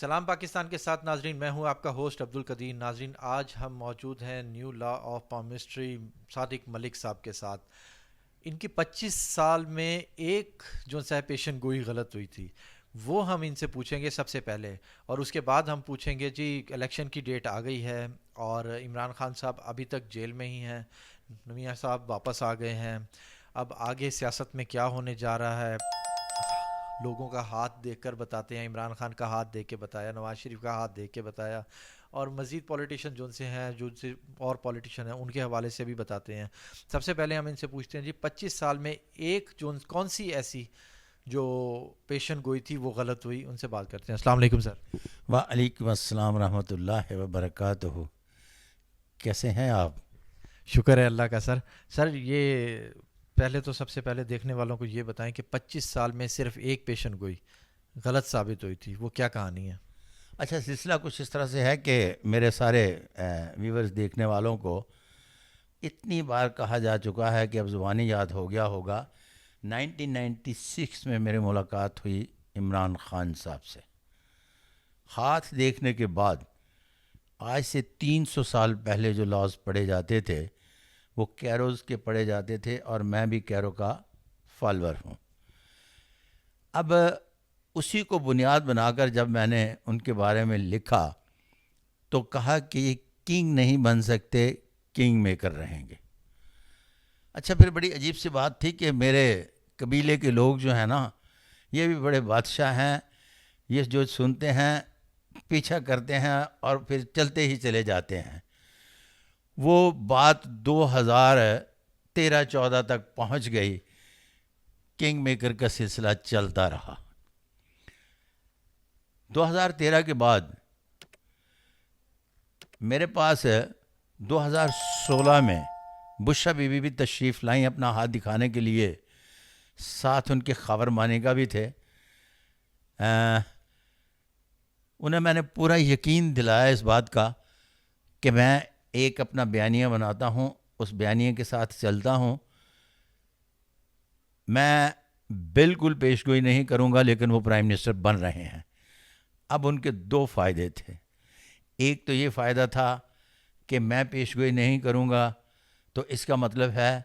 سلام پاکستان کے ساتھ ناظرین، میں ہوں آپ کا ہوسٹ عبد القدیر۔ ناظرین، آج ہم موجود ہیں نیو لا آف پامسٹری صادق ملک صاحب کے ساتھ۔ ان کی 25 سال میں ایک جو سہ پیشن گوئی غلط ہوئی تھی وہ ہم ان سے پوچھیں گے سب سے پہلے، اور اس کے بعد ہم پوچھیں گے جی الیکشن کی ڈیٹ آ گئی ہے اور عمران خان صاحب ابھی تک جیل میں ہی ہیں، میاں صاحب واپس آ گئے ہیں، اب آگے سیاست میں کیا ہونے جا رہا ہے؟ لوگوں کا ہاتھ دیکھ کر بتاتے ہیں، عمران خان کا ہاتھ دیکھ کے بتایا، نواز شریف کا ہاتھ دیکھ کے بتایا، اور مزید پولیٹیشین جو ان سے ہیں، جو ان سے اور پولیٹیشین ہیں ان کے حوالے سے بھی بتاتے ہیں۔ سب سے پہلے ہم ان سے پوچھتے ہیں جی 25 سال میں ایک جو کون سی ایسی جو پیشن گوئی تھی وہ غلط ہوئی، ان سے بات کرتے ہیں۔ السلام علیکم سر۔ وعلیکم السلام ورحمۃ اللہ وبرکاتہ۔ کیسے ہیں آپ؟ شکر ہے اللہ کا سر۔ سر یہ پہلے تو سب سے پہلے دیکھنے والوں کو یہ بتائیں کہ 25 سال میں صرف ایک پیشن گوئی غلط ثابت ہوئی تھی، وہ کیا کہانی ہے؟ اچھا، سلسلہ کچھ اس طرح سے ہے کہ میرے سارے ویورز دیکھنے والوں کو اتنی بار کہا جا چکا ہے کہ اب زبانی یاد ہو گیا ہوگا۔ 1996 میں میری ملاقات ہوئی عمران خان صاحب سے۔ ہاتھ دیکھنے کے بعد آج سے 300 سال پہلے جو لاز پڑھے جاتے تھے وہ کیروز کے پڑھے جاتے تھے، اور میں بھی کیرو کا فالور ہوں۔ اب اسی کو بنیاد بنا کر جب میں نے ان کے بارے میں لکھا تو کہا کہ یہ کنگ نہیں بن سکتے، کنگ میکر رہیں گے۔ اچھا، پھر بڑی عجیب سی بات تھی کہ میرے قبیلے کے لوگ جو ہیں نا، یہ بھی بڑے بادشاہ ہیں، یہ جو سنتے ہیں پیچھا کرتے ہیں اور پھر چلتے ہی چلے جاتے ہیں۔ وہ بات 2013-14 تک پہنچ گئی، کنگ میکر کا سلسلہ چلتا رہا۔ 2013 کے بعد میرے پاس 2016 میں بشا بی بی بھی تشریف لائیں اپنا ہاتھ دکھانے کے لیے، ساتھ ان کے خاور مانی کا بھی تھے۔ انہیں میں نے پورا یقین دلایا اس بات کا کہ میں ایک اپنا بیانیہ بناتا ہوں، اس بیانیے کے ساتھ چلتا ہوں، میں بالکل پیش گوئی نہیں کروں گا، لیکن وہ پرائم منسٹر بن رہے ہیں۔ اب ان کے دو فائدے تھے۔ ایک تو یہ فائدہ تھا کہ میں پیش گوئی نہیں کروں گا تو اس کا مطلب ہے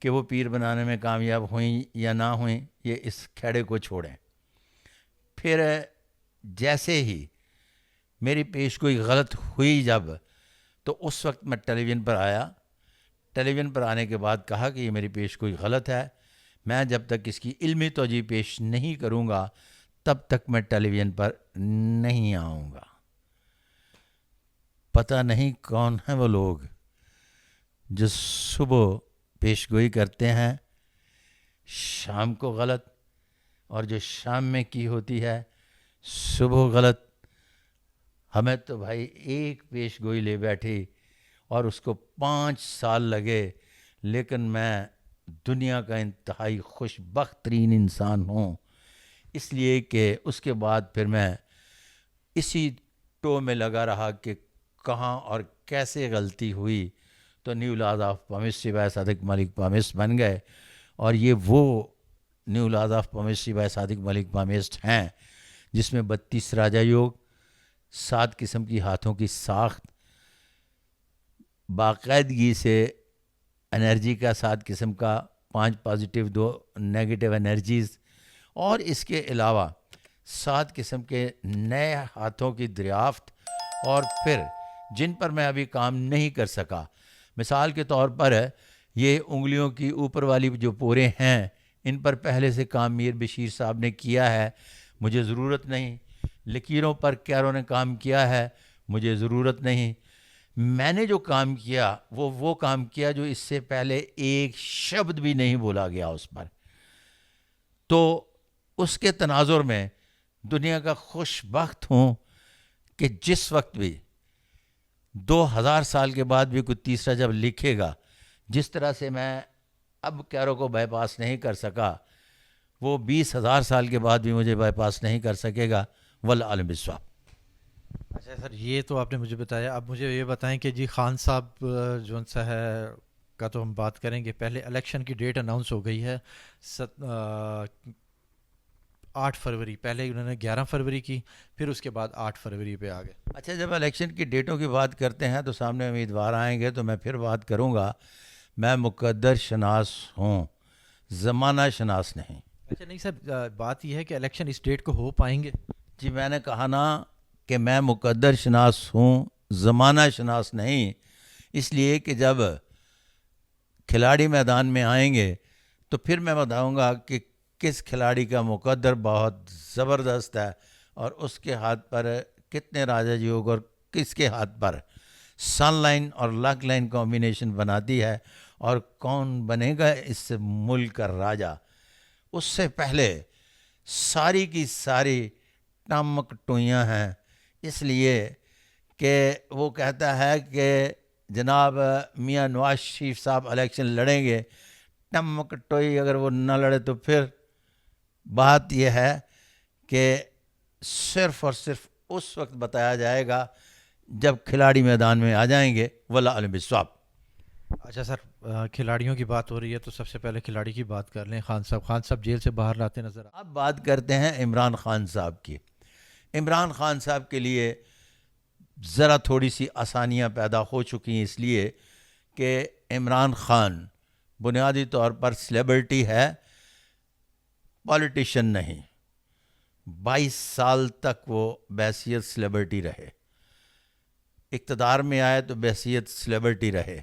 کہ وہ پیر بنانے میں کامیاب ہوئیں یا نہ ہوئیں، یہ اس کھیڑے کو چھوڑیں۔ پھر جیسے ہی میری پیش گوئی غلط ہوئی جب، تو اس وقت میں ٹیلی ویژن پر آیا۔ ٹیلی ویژن پر آنے کے بعد کہا کہ یہ میری پیش گوئی غلط ہے، میں جب تک اس کی علمی توجہ پیش نہیں کروں گا تب تک میں ٹیلی ویژن پر نہیں آؤں گا۔ پتہ نہیں کون ہیں وہ لوگ جو صبح پیش گوئی کرتے ہیں، شام کو غلط، اور جو شام میں کی ہوتی ہے صبح غلط۔ ہمیں تو بھائی ایک پیش گوئی لے بیٹھی اور اس کو 5 سال لگے، لیکن میں دنیا کا انتہائی خوش بخت ترین انسان ہوں، اس لیے کہ اس کے بعد پھر میں اسی ٹو میں لگا رہا کہ کہاں اور کیسے غلطی ہوئی، تو new laws of palmistry by Sadiq Malik palmist بن گئے۔ اور یہ وہ new laws of palmistry by Sadiq Malik palmist ہیں جس میں 32 راجا یوگ، 7 قسم کی ہاتھوں کی ساخت، باقاعدگی سے انرجی کا 7 قسم کا، 5 پازیٹیو 2 نیگیٹو انرجیز، اور اس کے علاوہ 7 قسم کے نئے ہاتھوں کی دریافت، اور پھر جن پر میں ابھی کام نہیں کر سکا۔ مثال کے طور پر یہ انگلیوں کی اوپر والی جو پورے ہیں، ان پر پہلے سے کام میر بشیر صاحب نے کیا ہے، مجھے ضرورت نہیں۔ لکیروں پر کیروں نے کام کیا ہے، مجھے ضرورت نہیں۔ میں نے جو کام کیا وہ کام کیا جو اس سے پہلے ایک شبد بھی نہیں بولا گیا اس پر۔ تو اس کے تناظر میں دنیا کا خوش بخت ہوں کہ جس وقت بھی 2000 سال کے بعد بھی کوئی تیسرا جب لکھے گا، جس طرح سے میں اب کیرو کو بائی پاس نہیں کر سکا، وہ 20,000 سال کے بعد بھی مجھے بائی پاس نہیں کر سکے گا۔ والعالم بالصواب۔ اچھا سر، یہ تو آپ نے مجھے بتایا، اب مجھے یہ بتائیں کہ جی خان صاحب جو سا ہے کا تو ہم بات کریں گے، پہلے الیکشن کی ڈیٹ اناؤنس ہو گئی ہے، 8 فروری، پہلے انہوں نے 11 فروری کی، پھر اس کے بعد 8 فروری پہ آ گئے. اچھا، جب الیکشن کی ڈیٹوں کی بات کرتے ہیں تو سامنے امیدوار آئیں گے تو میں پھر بات کروں گا. میں مقدر شناس ہوں، زمانہ شناس نہیں. اچھا نہیں سر، بات یہ ہے کہ الیکشن اس ڈیٹ کو ہو پائیں گے؟ جی میں نے کہا نا کہ میں مقدر شناس ہوں، زمانہ شناس نہیں. اس لیے کہ جب کھلاڑی میدان میں آئیں گے تو پھر میں بتاؤں گا کہ کس کھلاڑی کا مقدر بہت زبردست ہے اور اس کے ہاتھ پر کتنے راجا یوگ اور کس کے ہاتھ پر سن لائن اور لک لائن کمبینیشن بناتی ہے اور کون بنے گا اس ملک کا راجا. اس سے پہلے ساری کی ساری ٹمک ٹوئیاں ہیں، اس لیے کہ وہ کہتا ہے کہ جناب میاں نواز شریف صاحب الیکشن لڑیں گے، ٹمک ٹوئی اگر وہ نہ لڑے تو پھر بات یہ ہے کہ صرف اور صرف اس وقت بتایا جائے گا جب کھلاڑی میدان میں آ جائیں گے. واللہ علم بالصواب. اچھا سر، کھلاڑیوں کی بات ہو رہی ہے تو سب سے پہلے کھلاڑی کی بات کر لیں. خان صاحب جیل سے باہر لاتے نظر اب بات کرتے ہیں عمران خان صاحب کی. عمران خان صاحب کے لیے ذرا تھوڑی سی آسانیاں پیدا ہو چکی ہیں، اس لیے کہ عمران خان بنیادی طور پر سلیبرٹی ہے، پالیٹیشین نہیں. 22 سال تک وہ بحیثیت سلیبرٹی رہے، اقتدار میں آئے تو بحیثیت سلیبرٹی رہے.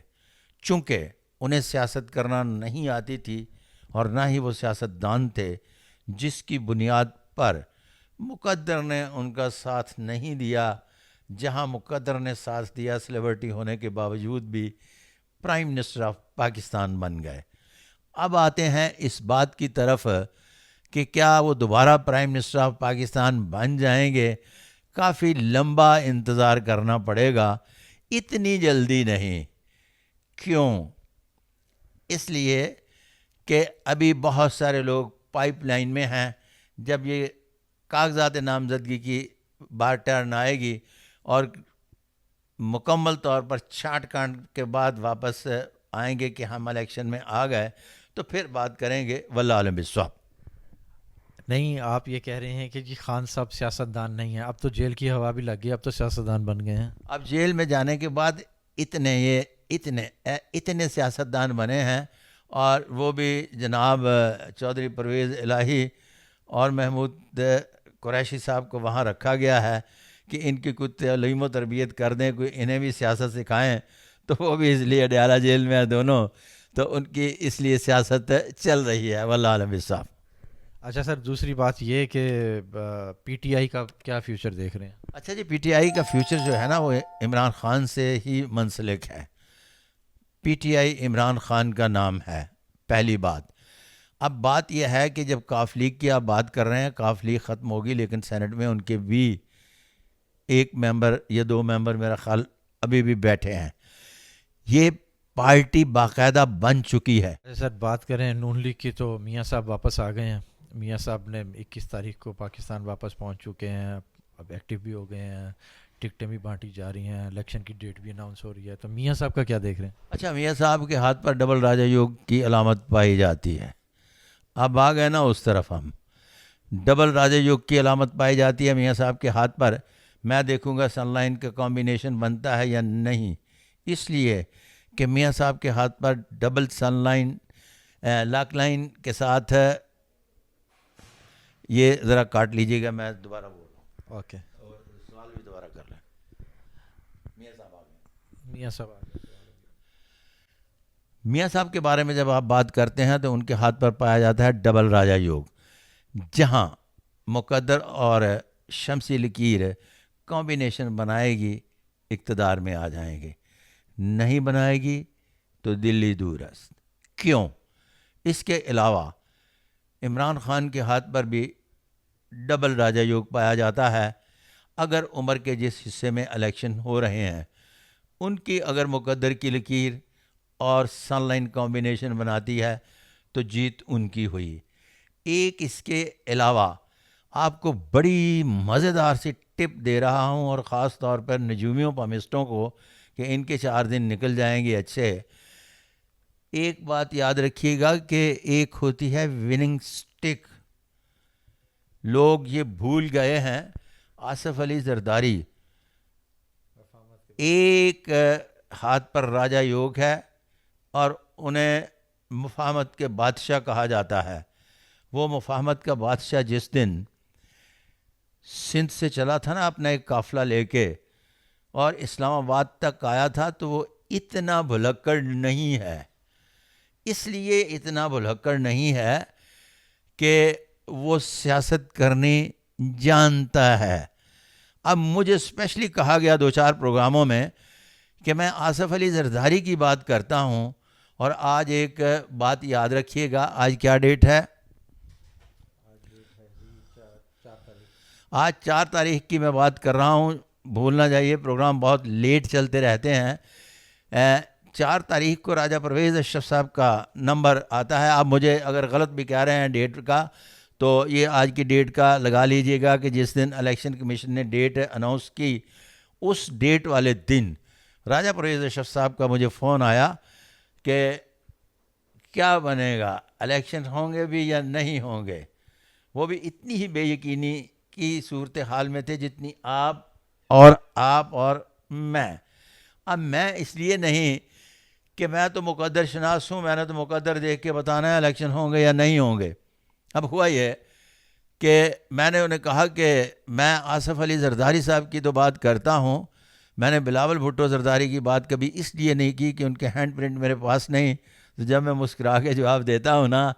چونکہ انہیں سیاست کرنا نہیں آتی تھی اور نہ ہی وہ سیاست دان تھے، جس کی بنیاد پر مقدر نے ان کا ساتھ نہیں دیا. جہاں مقدر نے ساتھ دیا، سلیبرٹی ہونے کے باوجود بھی پرائم منسٹر آف پاکستان بن گئے. اب آتے ہیں اس بات کی طرف کہ کیا وہ دوبارہ پرائم منسٹر آف پاکستان بن جائیں گے. کافی لمبا انتظار کرنا پڑے گا، اتنی جلدی نہیں. کیوں؟ اس لیے کہ ابھی بہت سارے لوگ پائپ لائن میں ہیں. جب یہ کاغذات نامزدگی کی بار ٹرن آئے گی اور مکمل طور پر چھانٹ کانٹ کے بعد واپس آئیں گے کہ ہم الیکشن میں آ گئے تو پھر بات کریں گے. واللہ عالم بالصواب. نہیں، آپ یہ کہہ رہے ہیں کہ جی خان صاحب سیاست دان نہیں ہیں، اب تو جیل کی ہوا بھی لگ گئی، اب تو سیاست دان بن گئے ہیں. اب جیل میں جانے کے بعد اتنے سیاست دان بنے ہیں، اور وہ بھی جناب چودھری پرویز الہی اور محمود قریشی صاحب کو وہاں رکھا گیا ہے کہ ان کی کچھ تعلیم و تربیت کر دیں، کوئی انہیں بھی سیاست سکھائیں. تو وہ بھی اس لیے اڈیالہ جیل میں ہیں دونوں، تو ان کی اس لیے سیاست چل رہی ہے. واللہ عالم بالصواب. اچھا سر، دوسری بات یہ کہ پی ٹی آئی کا کیا فیوچر دیکھ رہے ہیں؟ اچھا جی، پی ٹی آئی کا فیوچر جو ہے نا وہ عمران خان سے ہی منسلک ہے. P T I Imran Khan کا نام ہے، پہلی بات. اب بات یہ ہے کہ جب کاف لیگ کی آپ بات کر رہے ہیں، کاف لیگ ختم ہوگی، لیکن سینٹ میں ان کے بھی ایک ممبر یا 2 ممبر میرا خیال ابھی بھی بیٹھے ہیں. یہ پارٹی باقاعدہ بن چکی ہے. سر بات کریں نون لیگ کی تو میاں صاحب واپس آ گئے ہیں. میاں صاحب نے 21 تاریخ کو پاکستان واپس پہنچ چکے ہیں، اب ایکٹیو بھی ہو گئے ہیں، ٹکٹیں بھی بانٹی جا رہی ہیں، الیکشن کی ڈیٹ بھی اناؤنس ہو رہی ہے. تو میاں صاحب کا کیا دیکھ رہے ہیں؟ اچھا، میاں صاحب کے ہاتھ پر ڈبل راجا یوگ کی علامت پائی جاتی ہے. اب آ گئے نا اس طرف ہم. ڈبل راجا یوگ کی علامت پائی جاتی ہے میاں صاحب کے ہاتھ پر. میں دیکھوں گا سن لائن کا کمبینیشن بنتا ہے یا نہیں، اس لیے کہ میاں صاحب کے ہاتھ پر ڈبل سن لائن لاک لائن کے ساتھ یہ ذرا کاٹ لیجیے گا، میں دوبارہ بول رہا ہوں. اوکے، اور سوال بھی دوبارہ کر لیں. میاں صاحب آ گئے. میاں صاحب آ گئے. میاں صاحب کے بارے میں جب آپ بات کرتے ہیں تو ان کے ہاتھ پر پایا جاتا ہے ڈبل راجا یوگ. جہاں مقدر اور شمسی لکیر کمبینیشن بنائے گی اقتدار میں آ جائیں گے، نہیں بنائے گی تو دلی دور است. کیوں؟ اس کے علاوہ عمران خان کے ہاتھ پر بھی ڈبل راجا یوگ پایا جاتا ہے. اگر عمر کے جس حصے میں الیکشن ہو رہے ہیں ان کی اگر مقدر کی لکیر اور سن لائن کمبینیشن بناتی ہے تو جیت ان کی ہوئی. ایک اس کے علاوہ آپ کو بڑی مزیدار سی ٹپ دے رہا ہوں، اور خاص طور پر نجومیوں پامسٹوں کو، کہ ان کے 4 دن نکل جائیں گے اچھے. ایک بات یاد رکھیے گا کہ ایک ہوتی ہے وننگ سٹک، لوگ یہ بھول گئے ہیں آصف علی زرداری ایک ہاتھ پر راجہ یوگ ہے اور انہیں مفاہمت کے بادشاہ کہا جاتا ہے. وہ مفاہمت کا بادشاہ جس دن سندھ سے چلا تھا نا اپنا ایک قافلہ لے کے اور اسلام آباد تک آیا تھا تو وہ اتنا بھلکڑ نہیں ہے. اس لیے اتنا بھلکڑ نہیں ہے کہ وہ سیاست کرنی جانتا ہے. اب مجھے اسپیشلی کہا گیا 2-4 پروگراموں میں کہ میں آصف علی زرداری کی بات کرتا ہوں. اور آج ایک بات یاد رکھیے گا, آج کیا ڈیٹ ہے؟ آج 4 تاریخ کی میں بات کر رہا ہوں. بھولنا چاہیے, پروگرام بہت لیٹ چلتے رہتے ہیں. 4 تاریخ کو راجہ پرویز اشرف صاحب کا نمبر آتا ہے. آپ مجھے اگر غلط بھی کہہ رہے ہیں ڈیٹ کا تو یہ آج کی ڈیٹ کا لگا لیجئے گا کہ جس دن الیکشن کمیشن نے ڈیٹ اناؤنس کی اس ڈیٹ والے دن راجہ پرویز اشرف صاحب کا مجھے فون آیا کہ کیا بنے گا, الیکشن ہوں گے بھی یا نہیں ہوں گے. وہ بھی اتنی ہی بے یقینی کی صورتحال میں تھے جتنی آپ اور میں. اب میں اس لیے نہیں کہ میں تو مقدر شناس ہوں, میں نے تو مقدر دیکھ کے بتانا ہے الیکشن ہوں گے یا نہیں ہوں گے. اب ہوا یہ کہ میں نے انہیں کہا کہ میں آصف علی زرداری صاحب کی تو بات کرتا ہوں, میں نے بلاول بھٹو زرداری کی بات کبھی اس لیے نہیں کی کہ ان کے ہینڈ پرنٹ میرے پاس نہیں. تو جب میں مسکرا کے جواب دیتا ہوں نا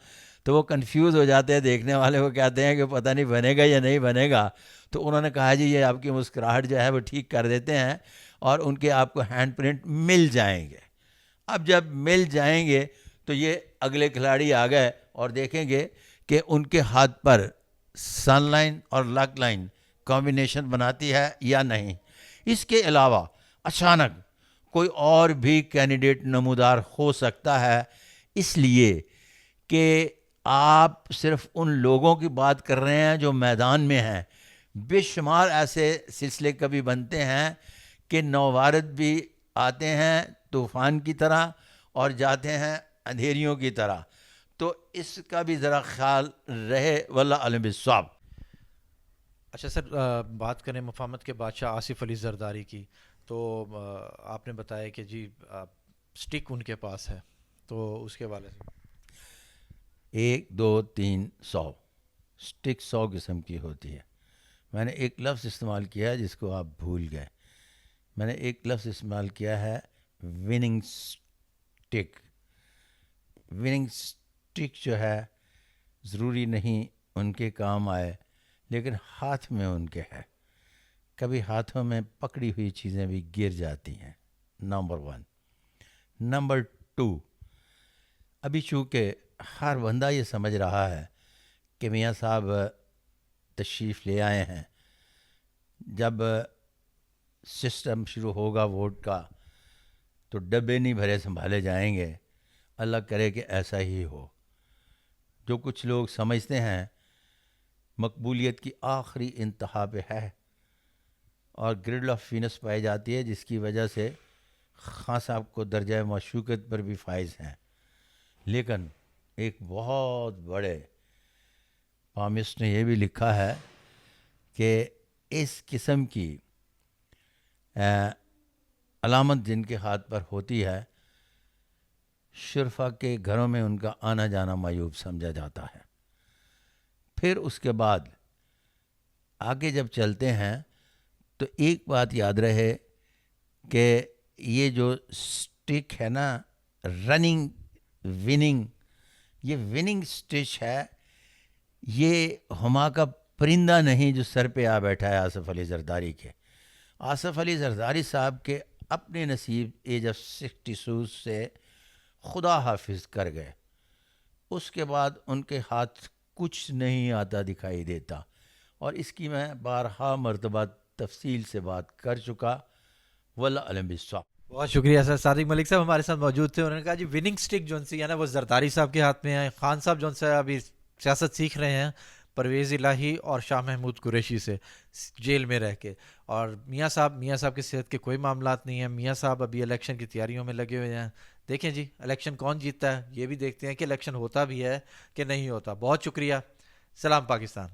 تو وہ کنفیوز ہو جاتے ہیں, دیکھنے والے وہ کہتے ہیں کہ پتہ نہیں بنے گا یا نہیں بنے گا. تو انہوں نے کہا جی یہ آپ کی مسکراہٹ جو ہے وہ ٹھیک کر دیتے ہیں اور ان کے آپ کو ہینڈ پرنٹ مل جائیں گے. اب جب مل جائیں گے تو یہ اگلے کھلاڑی آ گئے اور دیکھیں گے کہ ان کے ہاتھ پر سن لائن اور لک لائن کمبینیشن بناتی ہے یا نہیں. اس کے علاوہ اچانک کوئی اور بھی کینڈیڈیٹ نمودار ہو سکتا ہے, اس لیے کہ آپ صرف ان لوگوں کی بات کر رہے ہیں جو میدان میں ہیں. بے شمار ایسے سلسلے کبھی بنتے ہیں کہ نووارد بھی آتے ہیں طوفان کی طرح اور جاتے ہیں اندھیریوں کی طرح. تو اس کا بھی ذرا خیال رہے, واللہ علم بالصواب. اچھا سر, بات کریں مفاہمت کے بادشاہ آصف علی زرداری کی, تو آپ نے بتایا کہ جی سٹک ان کے پاس ہے, تو اس کے والے سے 1 2 3 100 سٹک 100 قسم کی ہوتی ہے. میں نے ایک لفظ استعمال کیا ہے جس کو آپ بھول گئے. میں نے ایک لفظ استعمال کیا ہے وننگ سٹک. وننگ سٹک جو ہے ضروری نہیں ان کے کام آئے, لیکن ہاتھ میں ان کے ہے. کبھی ہاتھوں میں پکڑی ہوئی چیزیں بھی گر جاتی ہیں. نمبر 1. نمبر 2, ابھی چونکہ ہر بندہ یہ سمجھ رہا ہے کہ میاں صاحب تشریف لے آئے ہیں, جب سسٹم شروع ہوگا ووٹ کا تو ڈبے نہیں بھرے سنبھالے جائیں گے. اللہ کرے کہ ایسا ہی ہو. جو کچھ لوگ سمجھتے ہیں مقبولیت کی آخری انتہا پہ ہے اور گرڈل آف وینس پائی جاتی ہے, جس کی وجہ سے خان صاحب کو درجہ معشوقت پر بھی فائز ہیں. لیکن ایک بہت بڑے پامسٹ نے یہ بھی لکھا ہے کہ اس قسم کی علامت جن کے ہاتھ پر ہوتی ہے شرفا کے گھروں میں ان کا آنا جانا معیوب سمجھا جاتا ہے. پھر اس کے بعد آگے جب چلتے ہیں تو ایک بات یاد رہے کہ یہ جو سٹک ہے نا, رننگ وننگ, یہ وننگ سٹچ ہے. یہ ہما کا پرندہ نہیں جو سر پہ آ بیٹھا ہے آصف علی زرداری کے. آصف علی زرداری صاحب کے اپنے نصیب ایج آف 62 سے خدا حافظ کر گئے. اس کے بعد ان کے ہاتھ کچھ نہیں آتا دکھائی دیتا, اور اس کی میں بارہا مرتبہ تفصیل سے بات کر چکا. واللہ علم بالصواب. بہت شکریہ سر. صادق ملک صاحب ہمارے ساتھ موجود تھے, انہوں نے کہا جی وننگ سٹک جو سی ہے نا وہ زرداری صاحب کے ہاتھ میں ہے. خان صاحب جو سے ابھی سیاست سیکھ رہے ہیں پرویز الہی اور شاہ محمود قریشی سے جیل میں رہ کے, اور میاں صاحب کی صحت کے کوئی معاملات نہیں ہیں. میاں صاحب ابھی الیکشن کی تیاریوں میں لگے ہوئے ہیں. دیکھیں جی الیکشن کون جیتتا ہے, یہ بھی دیکھتے ہیں کہ الیکشن ہوتا بھی ہے کہ نہیں ہوتا. بہت شکریہ. سلام پاکستان.